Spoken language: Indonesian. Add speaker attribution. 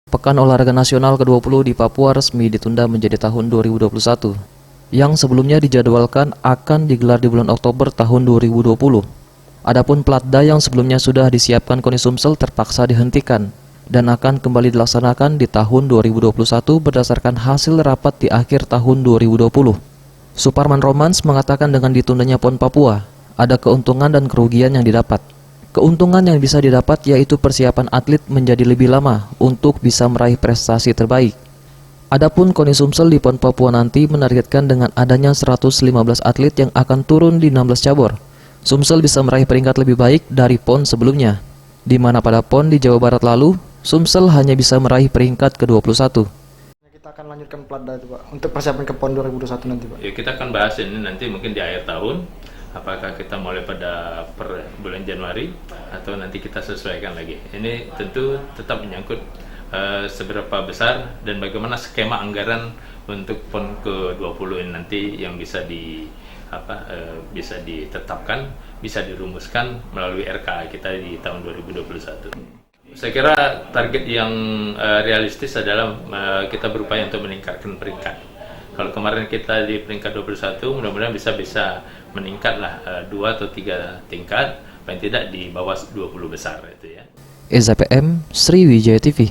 Speaker 1: Pekan Olahraga Nasional ke-20 di Papua resmi ditunda menjadi tahun 2021, yang sebelumnya dijadwalkan akan digelar di bulan Oktober tahun 2020. Adapun Platda yang sebelumnya sudah disiapkan KONI Sumsel terpaksa dihentikan dan akan kembali dilaksanakan di tahun 2021 berdasarkan hasil rapat di akhir tahun 2020. Suparman Romans mengatakan dengan ditundanya PON Papua, ada keuntungan dan kerugian yang didapat. Keuntungan yang bisa didapat yaitu persiapan atlet menjadi lebih lama untuk bisa meraih prestasi terbaik. Adapun KONI Sumsel di PON Papua nanti menargetkan dengan adanya 115 atlet yang akan turun di 16 cabur, Sumsel bisa meraih peringkat lebih baik dari PON sebelumnya, di mana pada PON di Jawa Barat lalu, Sumsel hanya bisa meraih peringkat ke-21.
Speaker 2: Kita akan lanjutkan Platda itu, Pak, untuk persiapan ke PON 2021 nanti, Pak.
Speaker 3: Ya, kita akan bahas ini nanti mungkin di akhir tahun. Apakah kita mulai pada bulan Januari atau nanti kita sesuaikan lagi. Ini tentu tetap menyangkut seberapa besar dan bagaimana skema anggaran untuk PON ke-20 ini nanti yang bisa bisa ditetapkan, bisa dirumuskan melalui RKA kita di tahun 2021. Saya kira target yang realistis adalah kita berupaya untuk meningkatkan peringkat. Kalau kemarin kita di peringkat 21, mudah-mudahan bisa meningkatlah 2 atau 3 tingkat, paling tidak di bawah 20 besar itu ya.
Speaker 1: Eza PM, Sriwijaya TV.